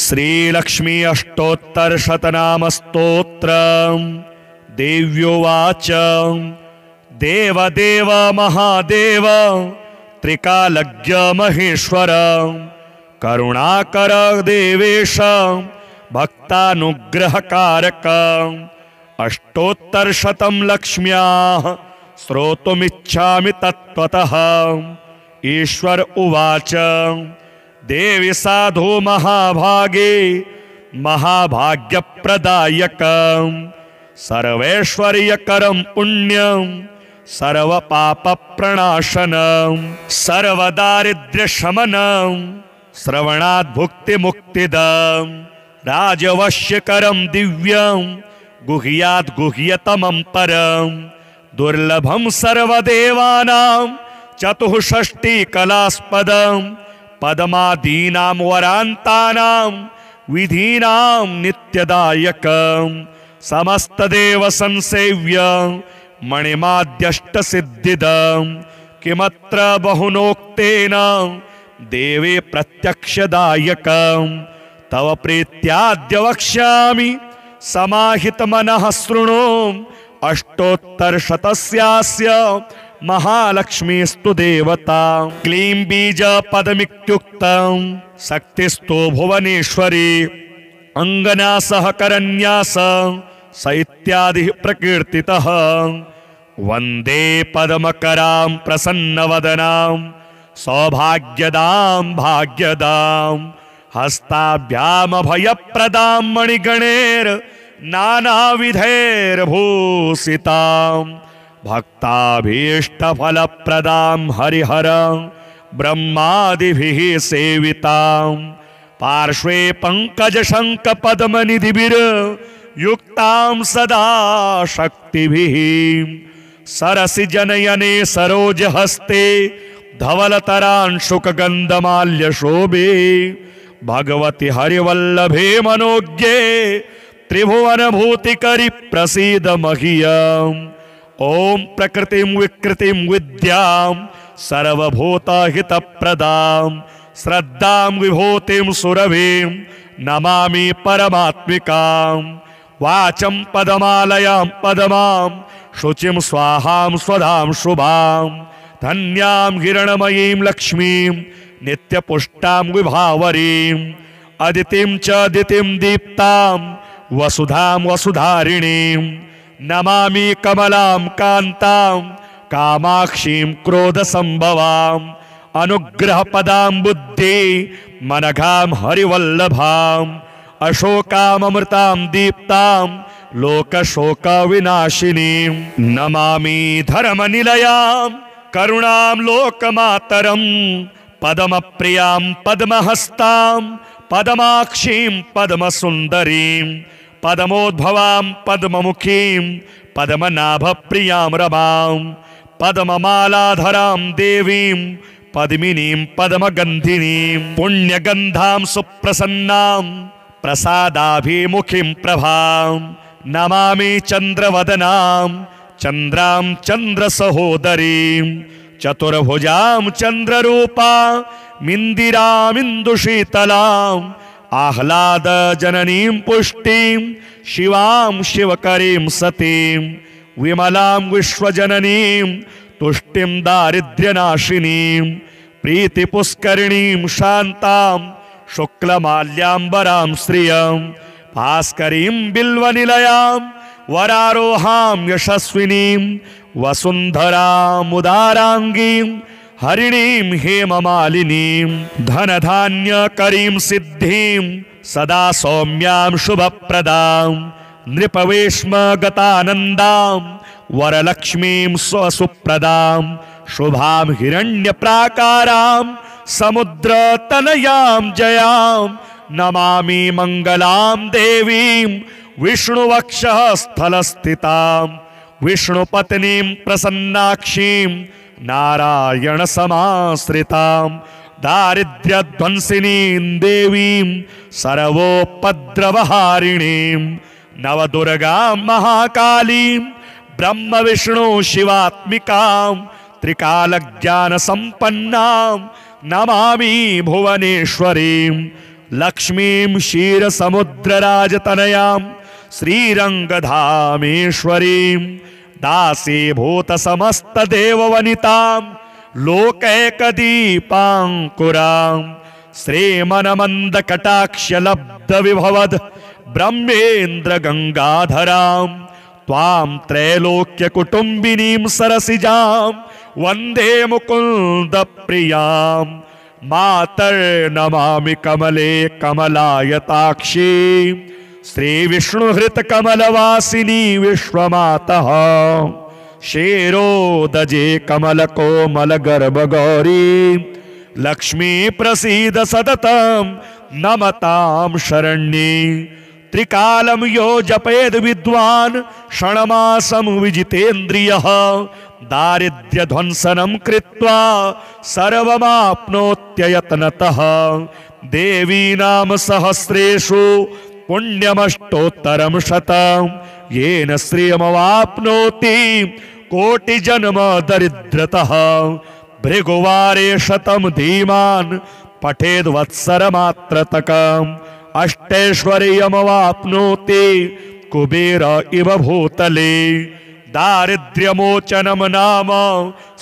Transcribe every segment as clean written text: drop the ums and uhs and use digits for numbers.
श्रीलक्ष्मी अष्टोत्तरशतनामस्तोत्रम्। देव्योवाच देवदेव महादेव त्रिकालज्ञ महेश्वर करुणाकर देवेश भक्तानुग्रहकारक। अष्टोत्तरशतं लक्ष्म्याः श्रोतुमिच्छामि तत्त्वतः। ईश्वर उवाच देवी साधु महाभागे महाभाग्यप्रदायकं सर्वैश्वर्यकरं पुण्यं सर्वपापप्रणाशनं सर्वदारिद्र्यशमनं श्रवणात् भुक्तिमुक्तिदं राजवश्यकरं दिव्यं गुह्यात् गुह्यतमं परं दुर्लभं सर्वदेवानां चतुष्षष्टिकलास्पदं पद्मादीनां वरान्तानां विधीनां नित्यदायकं समस्तदेव संसेव्यं मणिमाद्यष्टसिद्धिदं किमत्र बहुनोक्तेन देवे प्रत्यक्षदायकं तव प्रीत्याद्य वक्ष्यामि समाहितमनः शृणु। अष्टोत्तरशतस्यास्य महालक्ष्मीस्तु देवता क्लीं बीज पदमित्युक्तं शक्तिस्तु भुवनेश्वरी अंगना सहकरन्यास स इत्यादि प्रकीर्तितः। वंदे पद्मकरां प्रसन्नवदनां सौभाग्यदां भाग्यदां हस्ताभ्यामभयप्रदां मणिगणैर् नानाविधैर्भूषितां भक्ताभीष्टफलप्रदां हरिहरं ब्रह्मादिभिः सेवितां पार्श्वे पंकजशङ्खपद्मनिधिभिर्युक्तां सदा शक्तिभिः सरसिजनयने सरोजहस्ते धवलतरांशुकगन्धमाल्यशोभे भगवति हरिवल्लभे मनोज्ञे त्रिभुवनभूतिकरि प्रसीद मह्यम्। ओम प्रकृतिं विकृतिं विद्यां सर्वभूतहितप्रदां श्रद्धां विभूतिं सुरभिं नमामि परमात्मिकां। वाचं पदमालयां पदमां शुचिं स्वाहां स्वधां शुभां धन्यां हिरणमयीं लक्ष्मीं नित्यपुष्टां विभावरीं अदितिं च दितिं दीप्तां वसुधां वसुधारिणीं नमामि कमलां कान्तां कामाक्षीं क्रोधसंभवां अनुग्रहपदां बुद्धि मनघां हरिवल्लभां अशोकामृतां दीप्तां लोकशोकविनाशिनीं नमामि धर्मनिलयां करुणां लोकमातरं पद्मप्रियां पद्महस्तां पद्माक्षीं पद्मसुन्दरीं पद्मोद्भवां पद्ममुखीं पद्मनाभप्रियां रमां पद्ममालाधरां देवीं पद्मिनीं पद्मगन्धिनीं पुण्यगन्धां सुप्रसन्नां प्रसादाभिमुखीं प्रभां नमामि चन्द्रवदनां चन्द्रां चन्द्रसहोदरीं चतुर्भुजां चन्द्ररूपां मिन्दिरामिन्दुशीतलां आह्लादजननीं पुष्टिं शिवां शिवकरीं सतीं विमलां विश्वजननीं तुष्टिं दारिद्र्यनाशिनीं प्रीतिपुष्करिणीं शान्तां शुक्लमाल्याम्बरां श्रियं भास्करीं बिल्वनिलयां वरारोहां यशस्विनीं वसुन्धरामुदाराङ्गीं हरिणीं हेममालिनीं धनधान्यकरीं सिद्धिं सदा सौम्यां शुभप्रदां नृपवेश्मगतानन्दां वरलक्ष्मीं स्वसुप्रदां शुभां हिरण्यप्राकारां समुद्रतनयां जयां नमामि मङ्गलां देवीं विष्णुवक्षः स्थलस्थितां विष्णुपत्नीं प्रसन्नाक्षीं नारायणसमाश्रितां दारिद्र्यध्वंसिनीं देवीं सर्वोपद्रवहारिणीं नवदुर्गां महाकालीं ब्रह्मविष्णु शिवात्मिकां त्रिकालज्ञानसम्पन्नां नमामि भुवनेश्वरीं लक्ष्मीं क्षीरसमुद्रराजतनयां श्रीरंगधामेश्वरीं दासीभूतसमस्तदेववनितां लोकैकदीपाङ्कुरां श्रीमनमन्दकटाक्षलब्धविभवद् ब्रह्मेन्द्रगङ्गाधरां त्वां त्रैलोक्यकुटुम्बिनीं सरसिजां वन्दे मुकुन्दप्रियां मातर्नमामि कमले कमलायताक्षी श्रीविष्णुहृतकमलवासिनी विश्वमातः क्षीरोदजे कमलकोमलगर्भगौरी लक्ष्मी प्रसीद सततं नमतां शरण्ये त्रिकालं यो जपेद विद्वान् क्षणमासं विजितेन्द्रियः दारिद्र्यध्वंसनं कृत्वा सर्वमाप्नोत्ययत्नतः देवी नाम सहस्रेषु पुण्यमष्टोत्तरं शतं येन श्रियमवाप्नोति कोटिजन्म दरिद्रतः भृगुवारे शतं धीमान् पठेद् वत्सरमात्रतकम् अष्टैश्वर्यमवाप्नोति कुबेर इव भूतले दारिद्र्यमोचनं नाम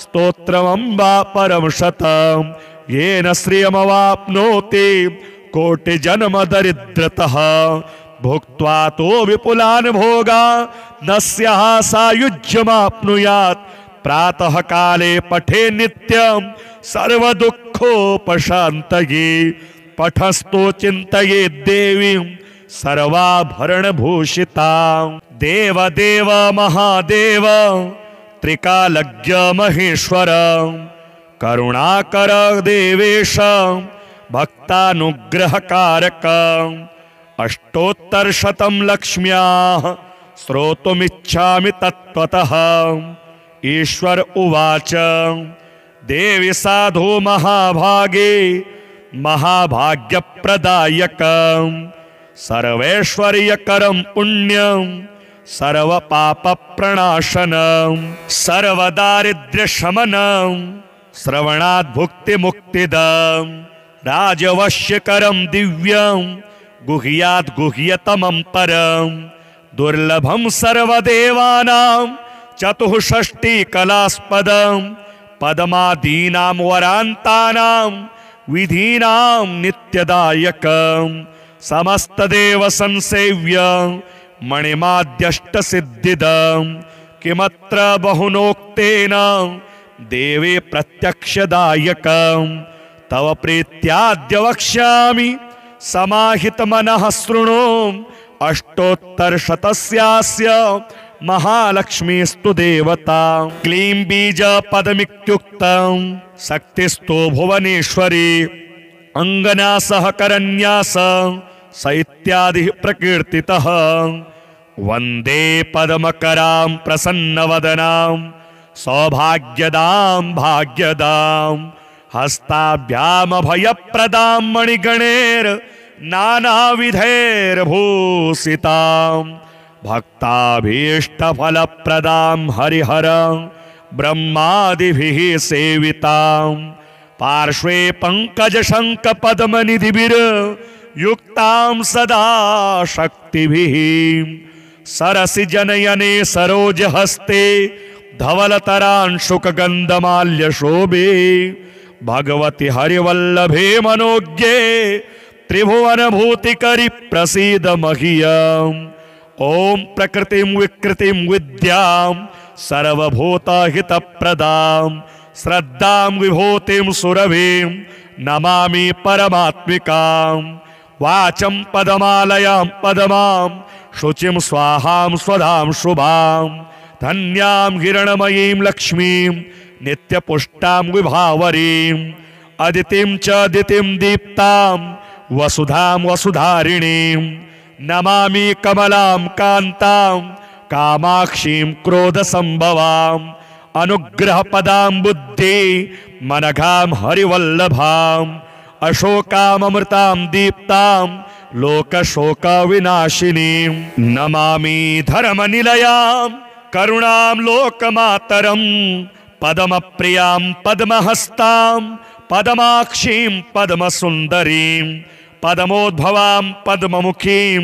स्तोत्रमम्बा परं शतं येन श्रियमवाप्नोति कोटिजन्म दरिद्रतः भुक्त्वा तो विपुलान् भोगान् न स्याः सायुज्यमाप्नुयात् प्रातः काले पठे नित्यं सर्वदुःखोपशान्तये पठस्तो चिन्तये देवीं सर्वाभरणभूषितां देवदेव महादेव त्रिकालज्ञ महेश्वर करुणाकर देवेश भक्तानुग्रहकारक अष्टोत्तरशतं लक्ष्म्याः श्रोतुमिच्छामि तत्त्वतः ईश्वर उवाच देवी साधु महाभागे महाभाग्यप्रदायकं सर्वैश्वर्यकरं पुण्यं सर्वपापप्रणाशनं सर्वदारिद्र्यशमनं श्रवणात् भुक्तिमुक्तिदं राजवश्यकरं दिव्यं गुह्यात् गुह्यतमं परं दुर्लभं सर्वदेवानां चतुष्षष्टिकलास्पदं पद्मादीनां वरान्तानां विधीनां नित्यदायकं समस्तदेव संसेव्यं मणिमाद्यष्टसिद्धिदं किमत्र बहुनोक्तेन देवे प्रत्यक्षदायकं तव प्रीत्याद्य वक्ष्यामि समाहितमनः शृणु अष्टोत्तरशतस्यास्य महालक्ष्मीस्तु देवता क्लीं बीजपदमित्युक्तं शक्तिस्तो भुवनेश्वरी अंगना सहकरन्यास स इत्यादि प्रकीर्तितः वन्दे पद्मकरां प्रसन्नवदनां सौभाग्यदां भाग्यदां हस्ताभ्यामभयप्रदां मणिगणैर् नानाविधैर्भूषितां भक्ताभीष्टफलप्रदां हरिहरं ब्रह्मादिभिः सेवितां पार्श्वे पङ्कजशङ्खपद्मनिधिभिर्युक्तां सदा शक्तिभिः सरसिजनयने सरोजहस्ते धवलतरांशुकगन्धमाल्यशोभे भगवति हरिवल्लभे मनोज्ञे त्रिभुवनभूतिकरि प्रसीद मह्यम् ओम प्रकृतिं विकृतिं विद्यां सर्वभूतहितप्रदां श्रद्धां विभूतिं सुरभिं नमामि परमात्मिकां वाचं पदमालयां पदमां शुचिं स्वाहां स्वधां शुभां धन्यां हिरणमयीं लक्ष्मीं नित्यपुष्टां विभावरीं अदितिं च दितिं दीप्तां वसुधां वसुधारिणीं नमामि कमलां कान्तां कामाक्षीं क्रोधसंभवां अनुग्रहपदां बुद्धि मनघां हरिवल्लभां अशोकामृतां दीप्तां लोकशोकविनाशिनीं नमामि धर्मनिलयां करुणां लोकमातरं पद्मप्रियां पद्महस्तां पद्माक्षीं पद्मसुन्दरीं पद्मोद्भवां पद्ममुखीं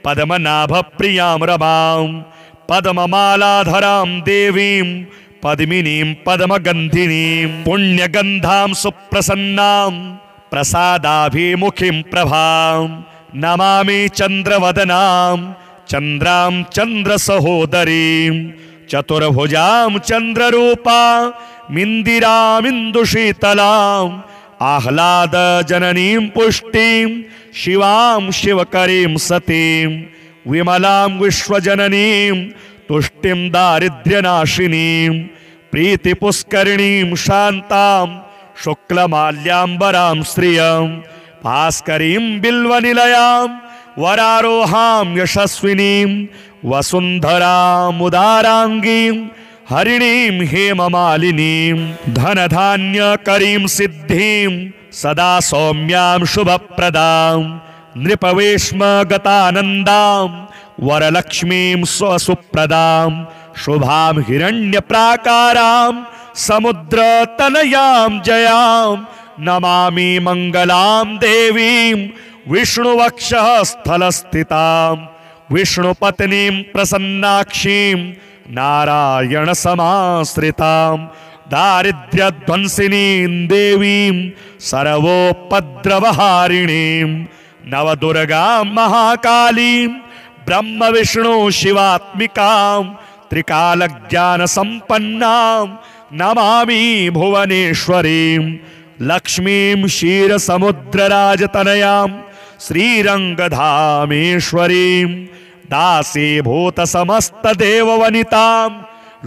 पद्मनाभप्रियां रमां पद्ममालाधरां देवीं पद्मिनीं पद्मगन्धिनीं पुण्यगन्धां सुप्रसन्नां प्रसादाभिमुखीं प्रभां नमामि चन्द्रवदनां चन्द्रां चन्द्रसहोदरीं चतुर्भुजां चन्द्ररूपामिन्दिरामिन्दुशीतलाम् आह्लादजननीं पुष्टिं शिवां शिवकरीं सतीं विमलां विश्वजननीं तुष्टिं दारिद्र्यनाशिनीं प्रीतिपुष्करिणीं शान्तां शुक्लमाल्याम्बरां श्रियं भास्करीं बिल्वनिलयां वरारोहां यशस्विनीं वसुन्धरामुदाराङ्गीं हरिणीं हेममालिनीं धनधान्यकरीं सिद्धिं सदा सौम्यां शुभप्रदां नृपवेश्मगतानन्दां वरलक्ष्मीं स्वसुप्रदां शुभां हिरण्यप्राकारां समुद्रतनयां जयां नमामि मङ्गलां देवीं विष्णुवक्षः स्थलस्थितां विष्णुपत्नीं प्रसन्नाक्षीं नारायण समाश्रितां दारिद्र्यध्वंसिनीं देवीं सर्वोपद्रवहारिणीं नवदुर्गां महाकालीं ब्रह्म विष्णु शिवात्मिकां त्रिकालज्ञानसम्पन्नां नमामि भुवनेश्वरीं लक्ष्मीं क्षीरसमुद्रराजतनयां श्रीरङ्गधामेश्वरीं दासीभूतसमस्तदेववनितां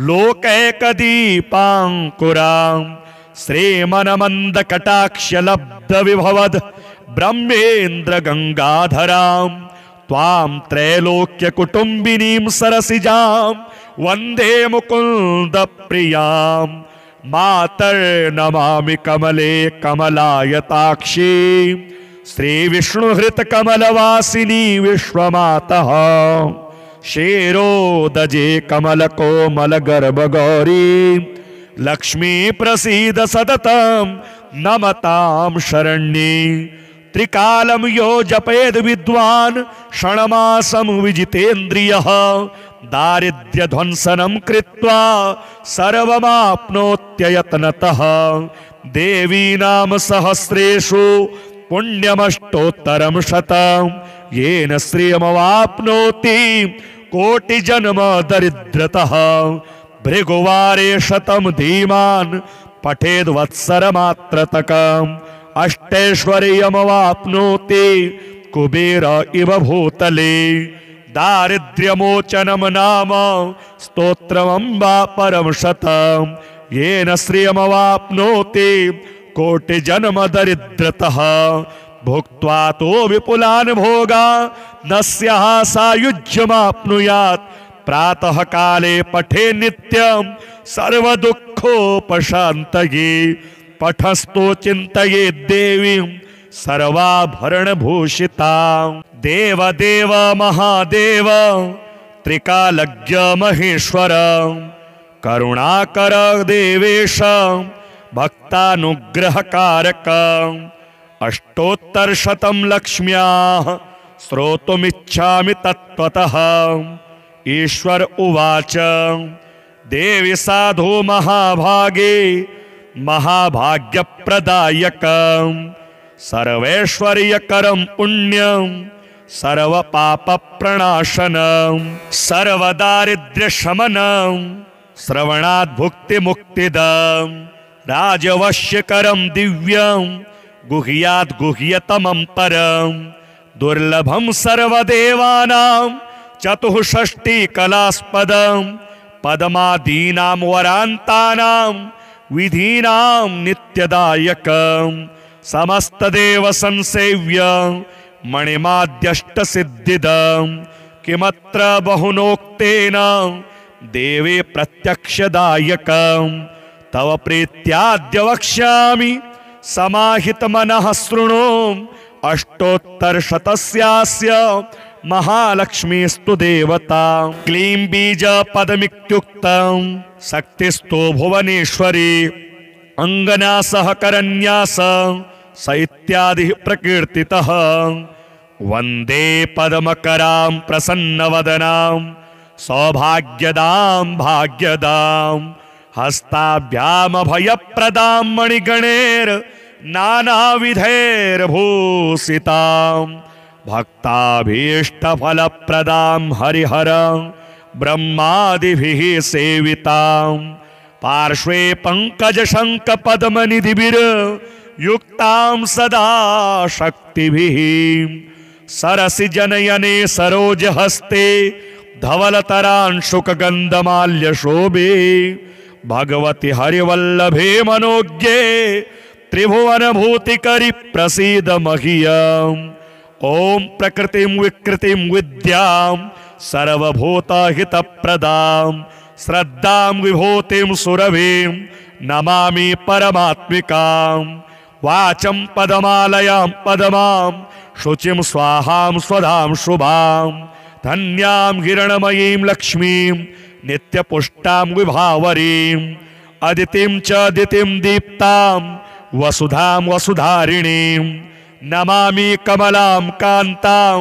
लोकैकदीपाङ्कुरां श्रीमनमन्दकटाक्षलब्धविभवद् ब्रह्मेन्द्रगङ्गाधरां त्वां त्रैलोक्यकुटुम्बिनीं सरसिजां वन्दे मुकुन्दप्रियां मातर्नमामि कमले कमलायताक्षी श्रीविष्णुहृतकमलवासिनी विश्वमातः क्षीरोदजे कमलकोमलगर्भगौरी लक्ष्मी प्रसीद सततं नमतां शरण्ये त्रिकालं यो जपेद विद्वान् षण्मासं विजितेन्द्रियः दारिद्र्यध्वंसनं कृत्वा सर्वमाप्नोत्ययत्नतः देवी नाम सहस्रेषु पुण्यमष्टोत्तरं शतं येन श्रियमवाप्नोति कोटिजन्म दरिद्रतः भृगुवारे शतं धीमान् पठेद्वत्सरमात्रतकम् अष्टैश्वर्यमवाप्नोति कुबेर इव भूतले दारिद्र्यमोचनं नाम स्तोत्रमम्बा परं शतं येन श्रियमवाप्नोति कोटिजन्म दरिद्रतः भुक्त्वा तो विपुलान् भोगा न स्याः सायुज्यमाप्नुयात् प्रातः काले पठे नित्यं सर्वदुःखोपशान्तये पठस्तो चिन्तये देवीं सर्वाभरणभूषितां देवदेव महादेव त्रिकालज्ञ महेश्वर करुणाकर देवेश भक्तानुग्रहकारक अष्टोत्तरशतं लक्ष्म्याः श्रोतुमिच्छामि तत्त्वतः ईश्वर उवाच देवी साधु महाभागे महाभाग्यप्रदायकं सर्वैश्वर्यकरं पुण्यं सर्वपापप्रणाशनं सर्वदारिद्र्यशमनं श्रवणात् भुक्तिमुक्तिदं राजवश्यकरं दिव्यं गुह्यात् गुह्यतमं परं दुर्लभं सर्वदेवानां चतुष्षष्टिकलास्पदं पद्मादीनां वरान्तानां विधीनां नित्यदायकं समस्तदेव संसेव्यं मणिमाद्यष्टसिद्धिदं किमत्र बहुनोक्तेन देवे प्रत्यक्षदायकं तव प्रीत्याद्य वक्ष्यामि समाहितमनः शृणु अष्टोत्तरशतस्यास्य महालक्ष्मीस्तु देवता क्लीं बीजपदमित्युक्तं शक्तिस्तो भुवनेश्वरी अङ्गना सहकरन्यास स इत्यादि प्रकीर्तितः। वंदे पद्मकरां प्रसन्नवदनां सौभाग्यदां भाग्यदां हस्ताभ्यामभयप्रदां मणिगणैर् नानाविधैर्भूषितां भक्ताभीष्टफलप्रदां हरिहरं ब्रह्मादिभिः सेवितां पार्श्वे पंकजशङ्खपद्मनिधिभिर्युक्तां सदा शक्तिभिः सरसि जनयने सरोजहस्ते धवलतरांशुकगन्धमाल्यशोभे भगवति हरिवल्लभे मनोज्ञे त्रिभुवनभूतिकरि प्रसीद मह्यम्। ॐ प्रकृतिं विकृतिं विद्यां सर्वभूतहितप्रदां श्रद्धां विभूतिं सुरभिं नमामि परमात्मिकां। वाचं पदमालयां पदमां शुचिं स्वाहां स्वधां शुभां धन्यां हिरणमयीं लक्ष्मीं नित्यपुष्टां विभावरीं अदितिं च दितिं दीप्तां वसुधां वसुधारिणीं नमामि कमलां कान्तां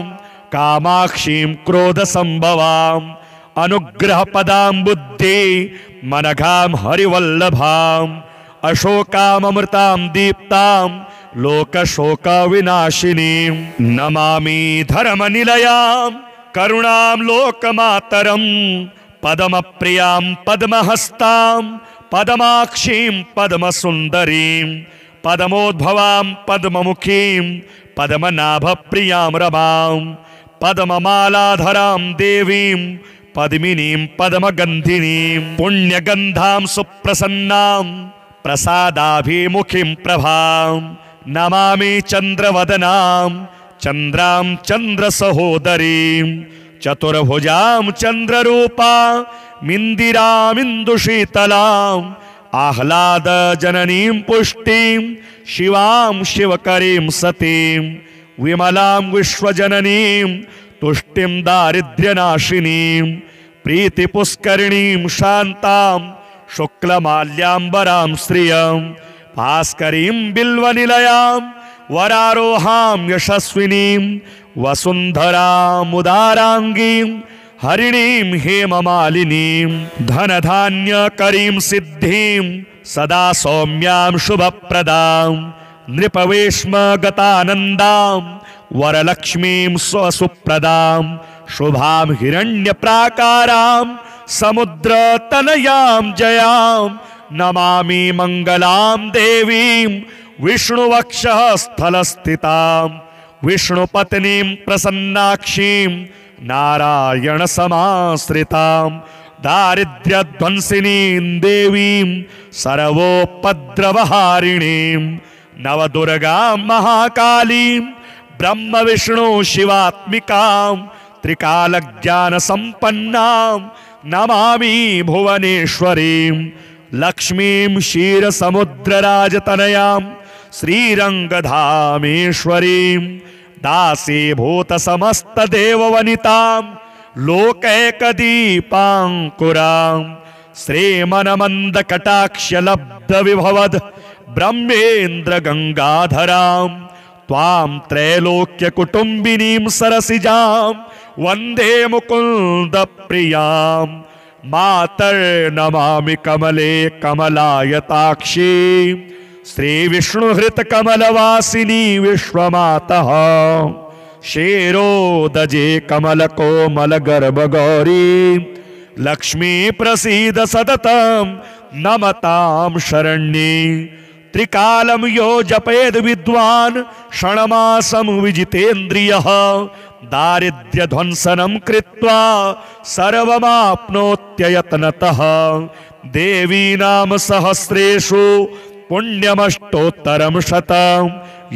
कामाक्षीं क्रोधसंभवां अनुग्रहपदां बुद्धि मनघां हरिवल्लभां अशोकामृतां दीप्तां लोकशोकविनाशिनीं नमामि धर्मनिलयां करुणां लोकमातरं पद्मप्रियां पद्महस्तां पद्माक्षीं पद्मसुन्दरीं पद्मोद्भवां पद्ममुखीं पद्मनाभप्रियां रमां पद्ममालाधरां देवीं पद्मिनीं पद्मगन्धिनीं पुण्यगन्धां सुप्रसन्नां प्रसादाभिमुखीं प्रभां नमामि चन्द्रवदनां चन्द्रां चन्द्रसहोदरीं चतुर्भुजां चन्द्ररूपामिन्दिरामिन्दुशीतलां आह्लादजननीं पुष्टिं शिवां शिवकरीं सतीं विमलां विश्वजननीं तुष्टिं दारिद्र्यनाशिनीं प्रीतिपुष्करिणीं शान्तां शुक्लमाल्याम्बरां श्रियं भास्करीं बिल्वनिलयां वरारोहां यशस्विनीं वसुन्धरामुदाराङ्गीं हरिणीं हेममालिनीं धनधान्यकरीं सिद्धिं सदा सौम्यां शुभप्रदां नृपवेश्मगतानन्दां वरलक्ष्मीं स्वसुप्रदां शुभां हिरण्यप्राकारां समुद्रतनयां जयां नमामि मङ्गलां देवीं विष्णुवक्षः स्थलस्थितां विष्णुपत्नीं प्रसन्नाक्षीं नारायणसमाश्रितां दारिद्र्यध्वंसिनीं देवीं सर्वोपद्रवहारिणीं नवदुर्गां महाकालीं ब्रह्मविष्णु शिवात्मिकां त्रिकालज्ञानसम्पन्नां नमामि भुवनेश्वरीं लक्ष्मीं क्षीरसमुद्रराजतनयां श्रीरङ्गधामेश्वरीं दासीभूतसमस्तदेववनितां लोकैकदीपाङ्कुरां श्रीमन्मन्दकटाक्षलब्धविभवद् ब्रह्मेन्द्रगङ्गाधरां त्वां त्रैलोक्यकुटुम्बिनीं सरसिजां वन्दे मुकुन्दप्रियां मातर्नमामि कमले कमलायताक्षी श्रीविष्णुहृतकमलवासिनी विश्वमातः क्षीरोदजे कमलकोमलगर्भगौरी लक्ष्मी प्रसीद सततं नमतां शरण्ये त्रिकालं यो जपेद विद्वान् षण्मासं विजितेन्द्रियः दारिद्र्यध्वंसनं कृत्वा सर्वमाप्नोत्ययत्नतः देवी नाम सहस्रेषु पुण्यमष्टोत्तरं शतं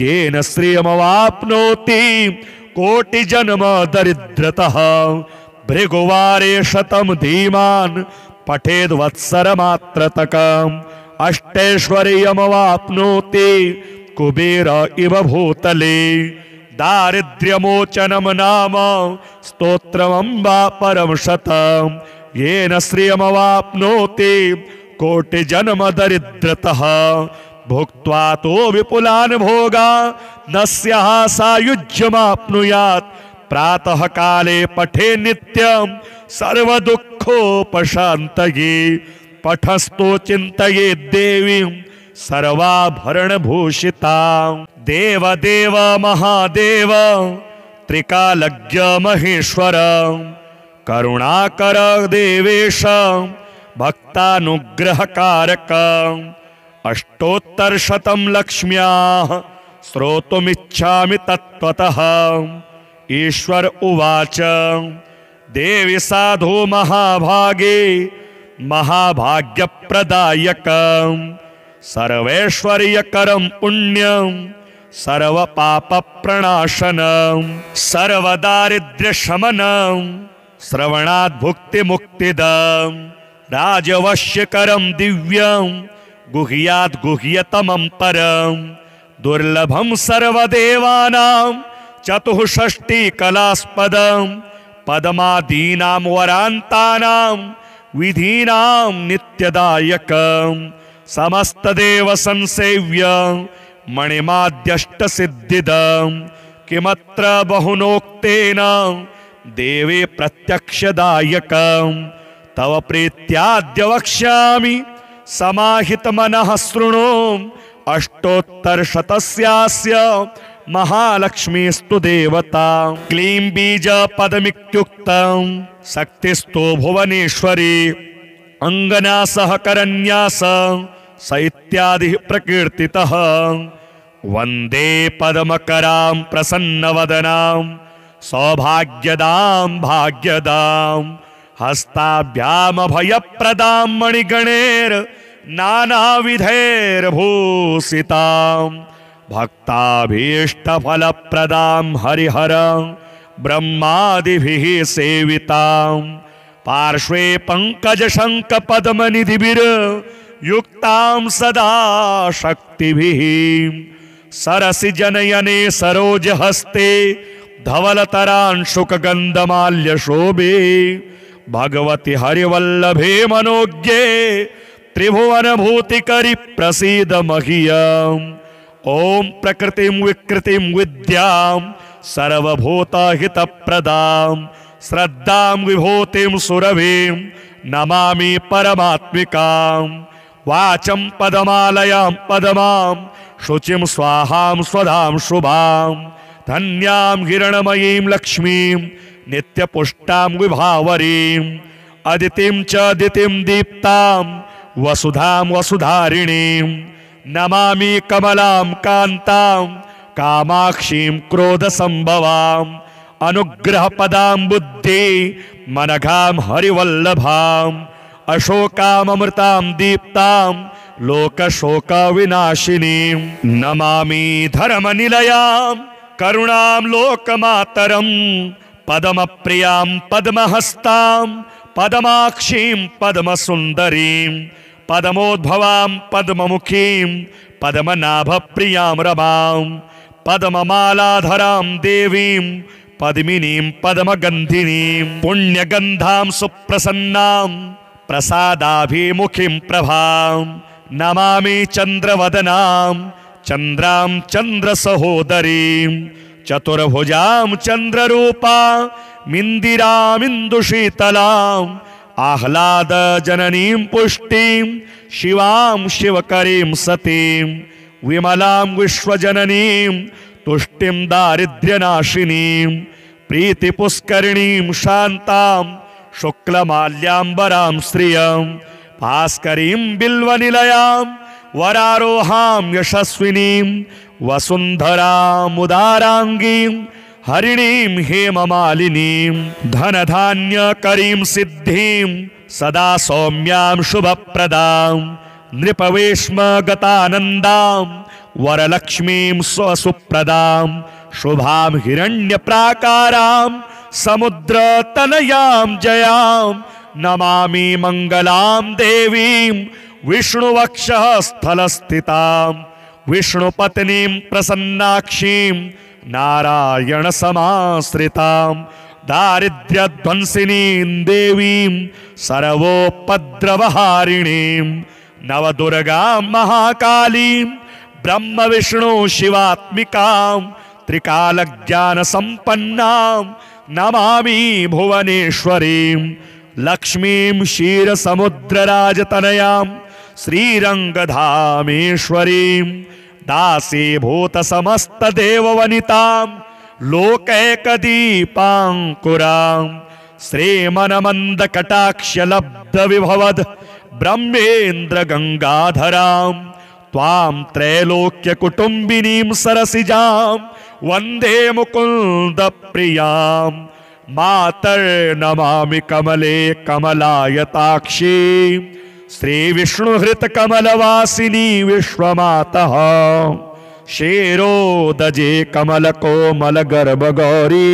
येन श्रियमवाप्नोति कोटिजन्म दरिद्रतः भृगुवारे शतं धीमान् पठेद्वत्सरमात्रतकम् अष्टैश्वर्यमवाप्नोति कुबेर इव भूतले दारिद्र्यमोचनं नाम स्तोत्रमम्बा परं शतं येन श्रियमवाप्नोति कोटिजन्म दरिद्रतः भुक्त्वा तो विपुलान् भोगा न स्याः सायुज्यमाप्नुयात् प्रातः काले पठे नित्यं सर्वदुःखोपशान्तये पठस्तो चिन्तये देवीं सर्वाभरणभूषितां देवदेव महादेव त्रिकालज्ञ महेश्वर करुणाकर देवेश भक्तानुग्रहकारक अष्टोत्तरशतं लक्ष्म्याः श्रोतुमिच्छामि तत्त्वतः। ईश्वर उवाच देवी साधु महाभागे महाभाग्यप्रदायकं सर्वैश्वर्यकरं पुण्यं सर्वपापप्रणाशनं सर्वदारिद्र्यशमनं श्रवणात् भुक्तिमुक्तिदं राजवश्यकरं दिव्यं गुह्यात् गुह्यतमं परं दुर्लभं सर्वदेवानां चतुष्षष्टिकलास्पदं पद्मादीनां वरान्तानां विधीनां नित्यदायकं समस्तदेव संसेव्यं मणिमाद्यष्टसिद्धिदं किमत्र बहुनोक्तेन देवे प्रत्यक्षदायकं तव प्रीत्याद्य वक्ष्यामि समाहितमनः शृणु अष्टोत्तरशतस्यास्य महालक्ष्मीस्तु देवता क्लीं बीजपदमित्युक्तं शक्तिस्तो भुवनेश्वरी अंगना सहकरन्यास स इत्यादि प्रकीर्तितः वन्दे पद्मकरां प्रसन्नवदनां सौभाग्यदां भाग्यदां हस्ताभ्यामभयप्रदां मणिगणैर् नानाविधैर्भूषितां भक्ताभीष्टफलप्रदां हरिहरं ब्रह्मादिभिः सेवितां पार्श्वे पङ्कजशङ्खपद्मनिधिभिर्युक्तां सदा शक्तिभिः सरसिजनयने सरोजहस्ते धवलतरांशुकगन्धमाल्यशोभे भगवति हरिवल्लभे मनोज्ञे त्रिभुवनभूतिकरि प्रसीद मह्यम् ॐ प्रकृतिं विकृतिं विद्यां सर्वभूतहितप्रदां श्रद्धां विभूतिं सुरभिं नमामि परमात्मिकां वाचं पदमालयां पदमां शुचिं स्वाहां स्वधां शुभां धन्यां हिरणमयीं लक्ष्मीं नित्यपुष्टां विभावरीं अदितिं च दितिं दीप्तां वसुधां वसुधारिणीं नमामि कमलां कान्तां कामाक्षीं क्रोधसंभवां अनुग्रहपदां बुद्धि मनघां हरिवल्लभां अशोकामृतां दीप्तां लोकशोकविनाशिनीं नमामि धर्मनिलयां करुणां लोकमातरं पद्मप्रियां पद्महस्तां पद्माक्षीं पद्मसुन्दरीं पद्मोद्भवां पद्ममुखीं पद्मनाभप्रियां रमां पद्ममालाधरां देवीं पद्मिनीं पद्मगन्धिनीं पुण्यगन्धां सुप्रसन्नां प्रसादाभिमुखीं प्रभां नमामि चन्द्रवदनां चन्द्रां चन्द्रसहोदरीं चतुर्भुजां चन्द्ररूपां मिन्दिरामिन्दुशीतलाम् आह्लादजननीं पुष्टिं शिवां शिवकरीं सतीं विमलां विश्वजननीं तुष्टिं दारिद्र्यनाशिनीं प्रीतिपुष्करिणीं शान्तां शुक्लमाल्याम्बरां श्रियं भास्करीं बिल्वनिलयां वरारोहां यशस्विनीं वसुन्धरामुदाराङ्गीं हरिणीं हेममालिनीं धनधान्यकरीं सिद्धिं सदा सौम्यां शुभप्रदां नृपवेश्मगतानन्दां वरलक्ष्मीं स्वसुप्रदां शुभां हिरण्यप्राकारां समुद्रतनयां जयां नमामि मङ्गलां देवीं विष्णुवक्षः स्थलस्थितां विष्णुपत्नीं प्रसन्नाक्षीं नारायणसमाश्रितां दारिद्र्यध्वंसिनीं देवीं सर्वोपद्रवहारिणीं नवदुर्गां महाकालीं ब्रह्म विष्णु शिवात्मिकां त्रिकालज्ञानसम्पन्नां नमामि भुवनेश्वरीं लक्ष्मीं क्षीरसमुद्रराजतनयां श्रीरङ्गधामेश्वरीं दासीभूतसमस्तदेववनितां लोकैकदीपाङ्कुरां श्रीमनमन्दकटाक्षलब्धविभवद् ब्रह्मेन्द्रगङ्गाधरां त्वां त्रैलोक्यकुटुम्बिनीं सरसिजां वन्दे मुकुन्दप्रियां मातर्नमामि कमले कमलायताक्षीं श्रीविष्णुहृतकमलवासिनी विश्वमातः क्षीरोदजे कमलकोमलगर्भगौरी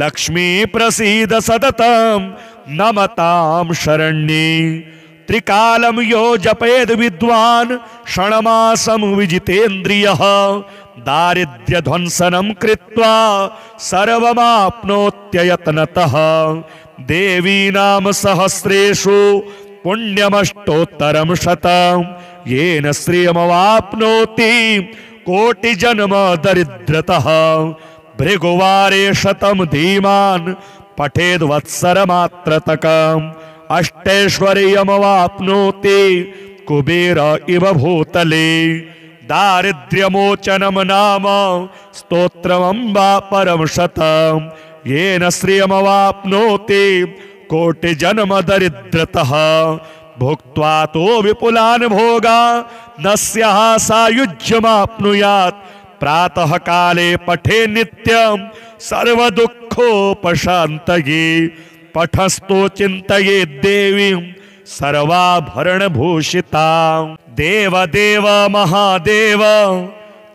लक्ष्मी प्रसीद सततं नमतां शरण्ये त्रिकालं यो जपेद विद्वान् क्षणमासं विजितेन्द्रियः दारिद्र्यध्वंसनं कृत्वा सर्वमाप्नोत्ययत्नतः देवी नाम सहस्रेषु पुण्यमष्टोत्तरं शतं येन श्रियमवाप्नोति कोटिजन्म दरिद्रतः भृगुवारे शतं धीमान् पठेद्वत्सरमात्रतकम् अष्टैश्वर्यमवाप्नोति कुबेर इव भूतले दारिद्र्यमोचनं नाम स्तोत्रमम्बा परं शतं येन श्रियमवाप्नोति कोटिजन्म दरिद्रतः भुक्त्वा तो विपुलान् भोगान् न स्याः सायुज्यमाप्नुयात् प्रातः काले पठे नित्यं सर्वदुःखोपशान्तये पठस्तो चिन्तये देवीं सर्वाभरणभूषितां देवदेव महादेव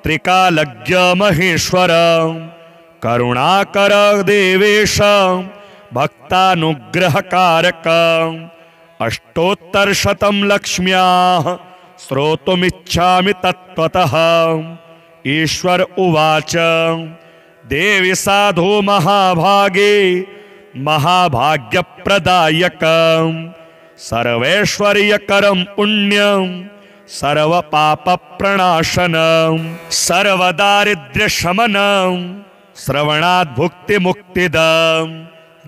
त्रिकालज्ञ महेश्वर करुणाकर देवेश भक्तानुग्रहकारक अष्टोत्तरशतं लक्ष्म्याः श्रोतुमिच्छामि तत्त्वतः ईश्वर उवाच देवी साधु महाभागे महाभाग्यप्रदायकं सर्वैश्वर्यकरं पुण्यं सर्वपापप्रणाशनं सर्वदारिद्र्यशमनं श्रवणात् भुक्तिमुक्तिदं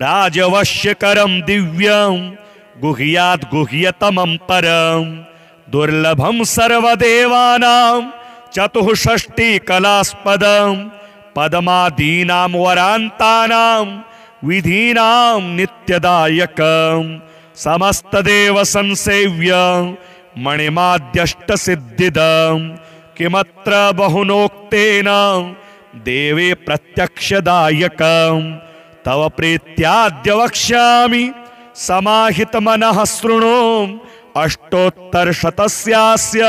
राजवश्यकरं दिव्यं गुह्यात् गुह्यतमं परं दुर्लभं सर्वदेवानां चतुष्षष्टिकलास्पदं पद्मादीनां वरान्तानां विधीनां नित्यदायकं समस्तदेव संसेव्य मणिमाद्यष्टसिद्धिदं किमत्र बहुनोक्तेन देवे प्रत्यक्षदायकं तव प्रीत्याद्य वक्ष्यामि समाहितमनः शृणु अष्टोत्तरशतस्यास्य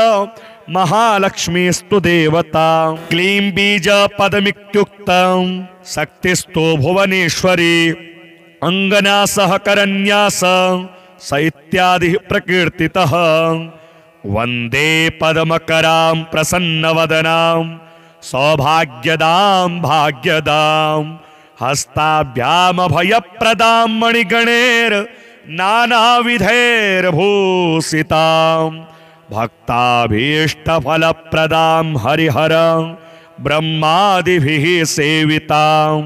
महालक्ष्मीस्तु देवता क्लीं बीजपदमित्युक्तं शक्तिस्तो भुवनेश्वरी अंगना सहकरन्यास स इत्यादि प्रकीर्तितः वन्दे पद्मकरां प्रसन्नवदनां सौभाग्यदां भाग्यदां हस्ताभ्यामभयप्रदां मणिगणैर् नानाविधैर्भूषितां भक्ताभीष्टफलप्रदां हरिहरं ब्रह्मादिभिः सेवितां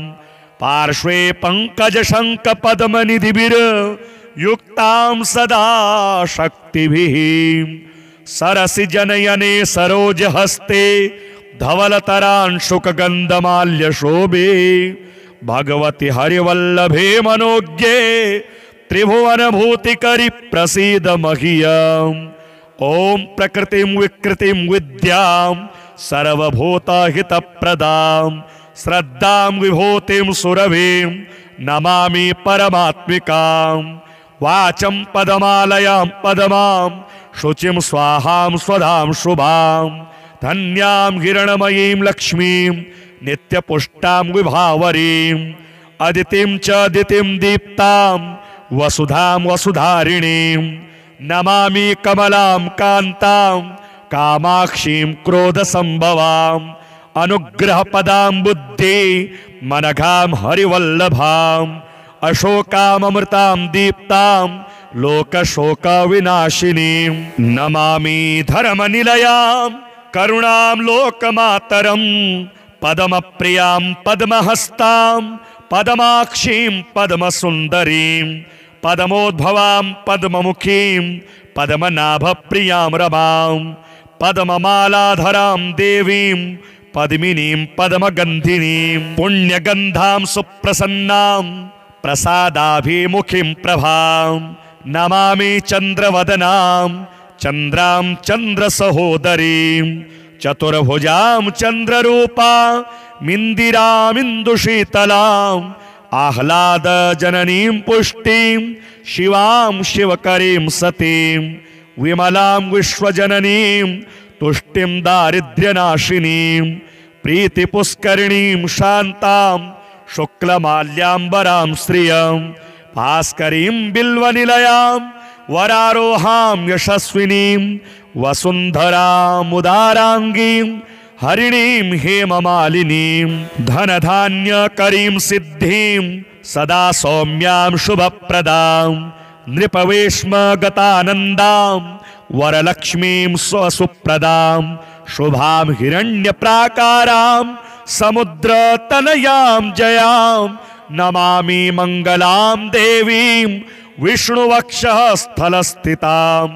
पार्श्वे पङ्कजशङ्खपद्मनिधिभिर्युक्तां सदा शक्तिभिः सरसिजनयने सरोजहस्ते धवलतरांशुकगन्धमाल्यशोभे भगवति हरिवल्लभे मनोज्ञे त्रिभुवनभूतिकरि प्रसीद मह्यम् ॐ प्रकृतिं विकृतिं विद्यां सर्वभूतहितप्रदां श्रद्धां विभूतिं सुरभिं नमामि परमात्मिकां वाचं पदमालयां पदमां शुचिं स्वाहां स्वधां शुभां धन्यां हिरणमयीं लक्ष्मीं नित्यपुष्टां विभावरीं अदितिं च दितिं दीप्तां वसुधां वसुधारिणीं नमामि कमलां कान्तां कामाक्षीं क्रोधसंभवां अनुग्रहपदां बुद्धि मनघां हरिवल्लभां अशोकामृतां दीप्तां लोकशोक विनाशिनीं नमामि धर्मनिलयां करुणां लोकमातरं पद्मप्रियां पद्महस्तां पद्माक्षीं पद्मसुन्दरीं पद्मोद्भवां पद्ममुखीं पद्मनाभप्रियां रमां पद्ममालाधरां देवीं पद्मिनीं पद्मगन्धिनीं पुण्यगन्धां सुप्रसन्नां प्रसादाभिमुखीं प्रभां नमामि चन्द्रवदनां चन्द्रां चन्द्रसहोदरीं चतुर्भुजां चन्द्ररूपामिन्दिरामिन्दुशीतलाम् आह्लादजननीं पुष्टिं शिवां शिवकरीं सतीं विमलां विश्वजननीं तुष्टिं दारिद्र्यनाशिनीं प्रीतिपुष्करिणीं शान्तां शुक्लमाल्याम्बरां श्रियं भास्करीं बिल्वनिलयां वरारोहां यशस्विनीं वसुन्धरामुदाराङ्गीं हरिणीं हेममालिनीं धनधान्यकरीं सिद्धिं सदा सौम्यां शुभप्रदां नृपवेश्मगतानन्दां वरलक्ष्मीं स्वसुप्रदां शुभां हिरण्यप्राकारां समुद्रतनयां जयां नमामि मङ्गलां देवीं विष्णुवक्षः स्थलस्थितां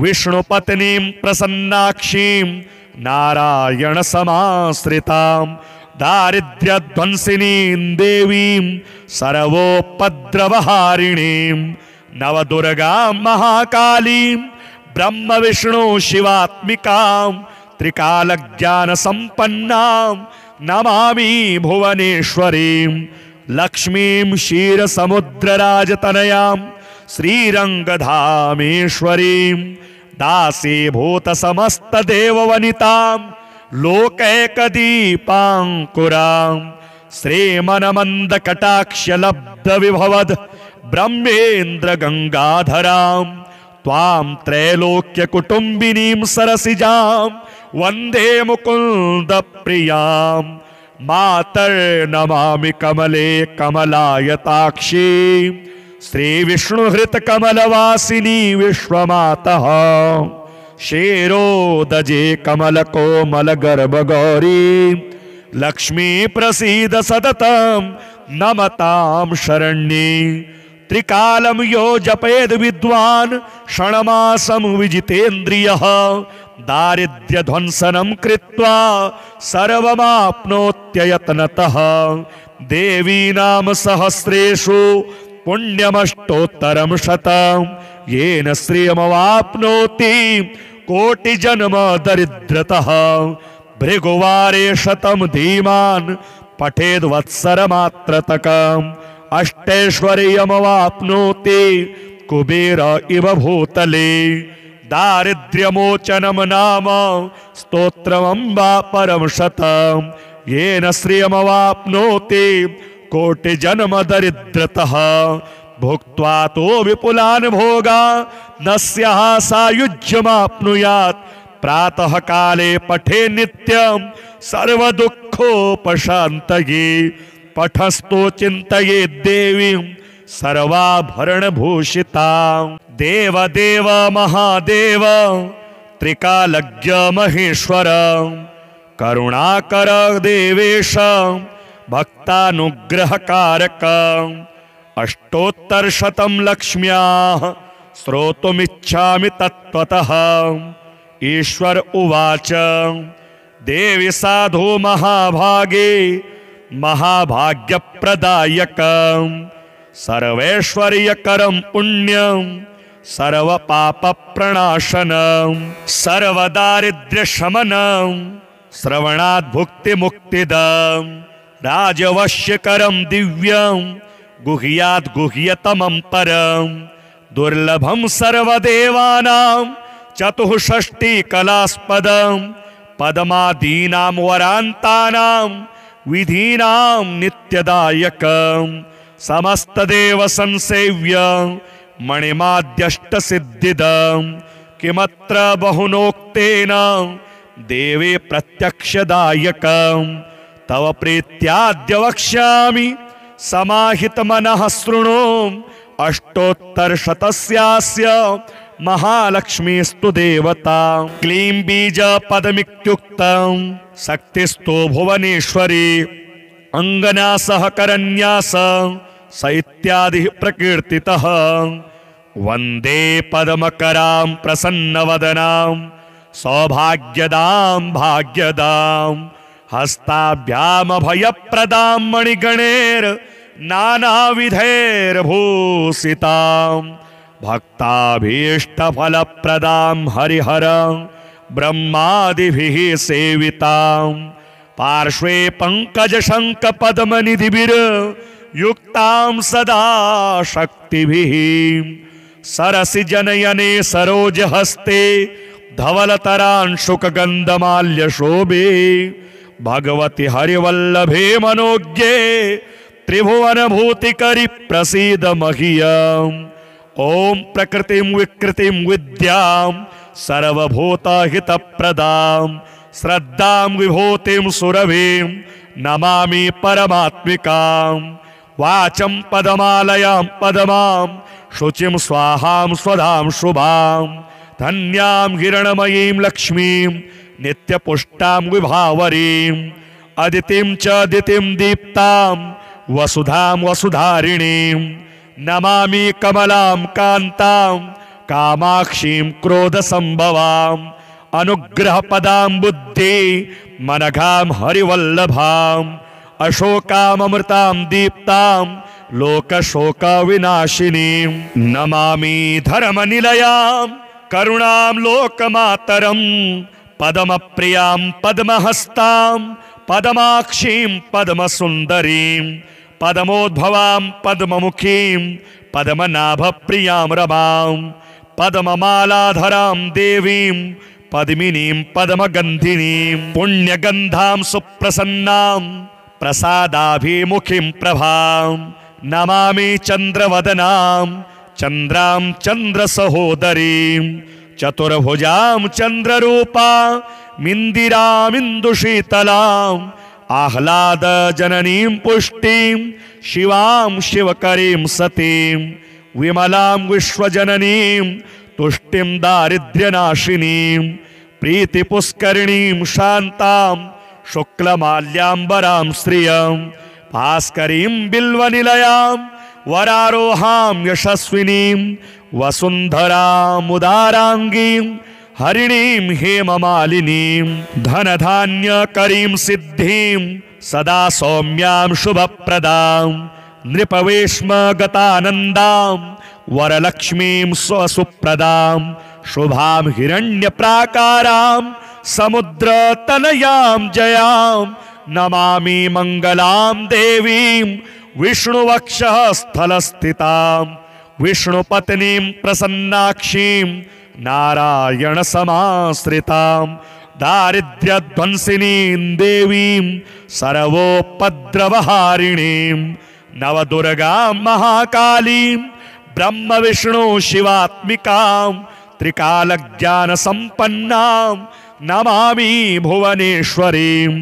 विष्णुपत्नीं प्रसन्नाक्षीं नारायणसमाश्रितां दारिद्र्यध्वंसिनीं देवीं सर्वोपद्रवहारिणीं नवदुर्गां महाकालीं ब्रह्मविष्णु शिवात्मिकां त्रिकालज्ञानसम्पन्नां नमामि भुवनेश्वरीं लक्ष्मीं क्षीरसमुद्रराजतनयां श्रीरङ्गधामेश्वरीं दासीभूतसमस्तदेववनितां लोकैकदीपाङ्कुरां श्रीमनमन्दकटाक्षलब्धविभवद् ब्रह्मेन्द्रगङ्गाधरां त्वां त्रैलोक्यकुटुम्बिनीं सरसिजां वन्दे मुकुन्दप्रियां मातर्नमामि कमले कमलायताक्षीं श्रीविष्णुहृतकमलवासिनी विश्वमातः क्षीरोदजे कमलकोमलगर्भगौरी लक्ष्मी प्रसीद सततं नमतां शरण्ये त्रिकालं यो जपेद विद्वान् षण्मासं विजितेन्द्रियः दारिद्र्यध्वंसनं कृत्वा सर्वमाप्नोत्ययत्नतः देवी नाम सहस्रेषु पुण्यमष्टोत्तरं शतं येन श्रियमवाप्नोति कोटिजन्म दरिद्रतः भृगुवारे शतं धीमान् पठेद्वत्सरमात्रतकम् अष्टैश्वर्यमवाप्नोति कुबेर इव भूतले दारिद्र्यमोचनं नाम स्तोत्रमम्बा परं शतं येन श्रियमवाप्नोति कोटिजन्म दरिद्रतः भुक्त्वा तो विपुलान् भोगान् न स्याः सायुज्यमाप्नुयात् प्रातः काले पठे नित्यं सर्वदुःखोपशान्तये पठस्तो चिन्तये देवीं सर्वाभरणभूषितां देवदेव महादेव त्रिकालज्ञ महेश्वर करुणाकर देवेश भक्तानुग्रहकारक अष्टोत्तरशतं लक्ष्म्याः श्रोतुमिच्छामि तत्त्वतः ईश्वर उवाच देवी साधु महाभागे महाभाग्यप्रदायकं सर्वैश्वर्यकरं पुण्यं सर्वपापप्रणाशनं सर्वदारिद्र्यशमनं श्रवणात् भुक्तिमुक्तिदं राजवश्यकरं दिव्यं गुह्यात् गुह्यतमं परं दुर्लभं सर्वदेवानां चतुष्षष्टिकलास्पदं पद्मादीनां वरान्तानां विधीनां नित्यदायकं समस्तदेव संसेव्यं मणिमाद्यष्टसिद्धिदं किमत्र बहुनोक्तेन देवे प्रत्यक्षदायकं तव प्रीत्याद्य वक्ष्यामि समाहितमनः शृणु अष्टोत्तरशतस्यास्य महालक्ष्मीस्तु देवता। क्लीं बीज पदमित्युक्तं शक्तिस्तु भुवनेश्वरी। अंगना सहकरन्यास स इत्यादि प्रकीर्तितः। वंदे पद्मकरां प्रसन्नवदनां सौभाग्यदां भाग्यदां हस्ताभ्यामभयप्रदां मणिगणैर् नानाविधैर्भूषितां भक्ताभीष्टफलप्रदां हरिहरं ब्रह्मादिभिः सेवितां पार्श्वे पंकजशङ्खपद्मनिधिभिर्युक्तां सदा शक्तिभिः सरसि जनयने सरोजहस्ते धवलतरांशुकगन्धमाल्यशोभे भगवति हरिवल्लभे मनोज्ञे त्रिभुवनभूतिकरि प्रसीद मह्यम्। ॐ प्रकृतिं विकृतिं विद्यां सर्वभूतहितप्रदां श्रद्धां विभूतिं सुरभिं नमामि परमात्मिकां। वाचं पदमालयां पदमां शुचिं स्वाहां स्वधां शुभां धन्यां हिरणमयीं लक्ष्मीं नित्यपुष्टां विभावरीं अदितिं च दितिं दीप्तां वसुधां वसुधारिणीं नमामि कमलां कान्तां कामाक्षीं क्रोधसंभवां अनुग्रहपदां बुद्धि मनघां हरिवल्लभां अशोकामृतां दीप्तां लोकशोकविनाशिनीं नमामि धर्मनिलयां करुणां लोकमातरं पद्मप्रियां पद्महस्तां पद्माक्षीं पद्मसुन्दरीं पद्मोद्भवां पद्ममुखीं पद्मनाभप्रियां रमां पद्ममालाधरां देवीं पद्मिनीं पद्मगन्धिनीं पुण्यगन्धां सुप्रसन्नां प्रसादाभिमुखीं प्रभां नमामि चन्द्रवदनां चन्द्रां चन्द्रसहोदरीं चतुर्भुजां चन्द्ररूपा मिन्दिरामिन्दुशीतलां आह्लादजननीं पुष्टिं शिवां शिवकरीं सतीं विमलां विश्वजननीं तुष्टिं दारिद्र्यनाशिनीं प्रीतिपुष्करिणीं शान्तां शुक्लमाल्याम्बरां श्रियं भास्करीं बिल्वनिलयां वरारोहां यशस्विनीं वसुन्धरामुदाराङ्गीं हरिणीं हेममालिनीं धनधान्यकरीं सिद्धिं सदा सौम्यां शुभप्रदां नृपवेश्मगतानन्दां वरलक्ष्मीं स्वसुप्रदां शुभां हिरण्यप्राकारां समुद्रतनयां जयां नमामि मङ्गलां देवीं विष्णुवक्षः स्थलस्थितां विष्णुपत्नीं प्रसन्नाक्षीं नारायणसमाश्रितां दारिद्र्यध्वंसिनीं देवीं सर्वोपद्रवहारिणीं नवदुर्गां महाकालीं ब्रह्मविष्णु शिवात्मिकां त्रिकालज्ञानसम्पन्नां नमामि भुवनेश्वरीं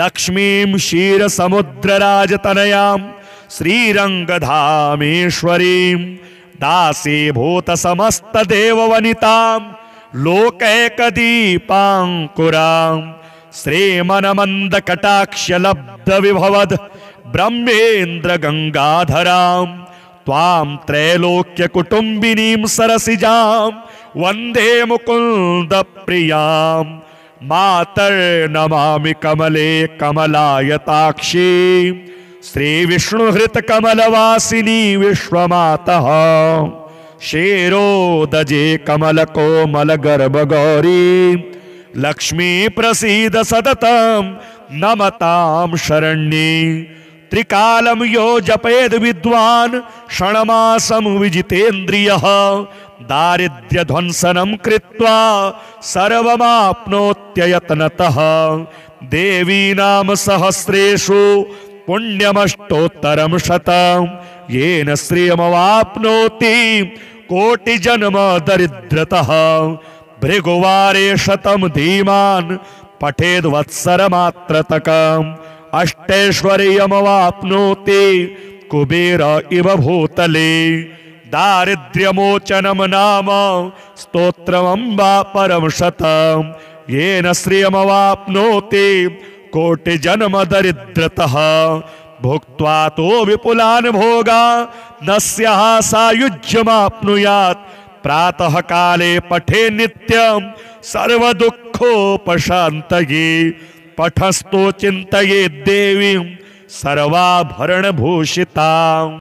लक्ष्मीं क्षीरसमुद्रराजतनयां श्रीरङ्गधामेश्वरीं दासीभूतसमस्तदेववनितां लोकैकदीपाङ्कुरां श्रीमनमन्दकटाक्षलब्धविभवद् ब्रह्मेन्द्रगङ्गाधरां त्वां त्रैलोक्यकुटुम्बिनीं सरसिजां वन्दे मुकुन्दप्रियां मातर्नमामि कमले कमलायताक्षी श्रीविष्णुहृतकमलवासिनी विश्वमातः क्षीरोदजे कमलकोमलगर्भगौरी लक्ष्मी प्रसीद सततं नमतां शरण्ये त्रिकालं यो जपेद विद्वान् षण्मासं विजितेन्द्रियः दारिद्र्यध्वंसनं कृत्वा सर्वमाप्नोत्ययत्नतः देवी नाम सहस्रेषु पुण्यमष्टोत्तरं शतं येन श्रियमवाप्नोति कोटिजन्म दरिद्रतः भृगुवारे शतं धीमान् पठेद्वत्सरमात्रतकम् अष्टैश्वर्यमवाप्नोति कुबेर इव भूतले दारिद्र्यमोचनम नाम स्तोत्रमंबा परम शतम येन श्रियमवाप्नोति कोटि जन्म दरिद्रतः भुक्त्वा तो विपुलान भोगा न स्याः सायुज्यमाप्नुयात् प्रातः काले पठे नित्यं सर्व दुःखोपशान्तये पठस्तो चिन्तये देवीं सर्वाभरण भूषिताम्।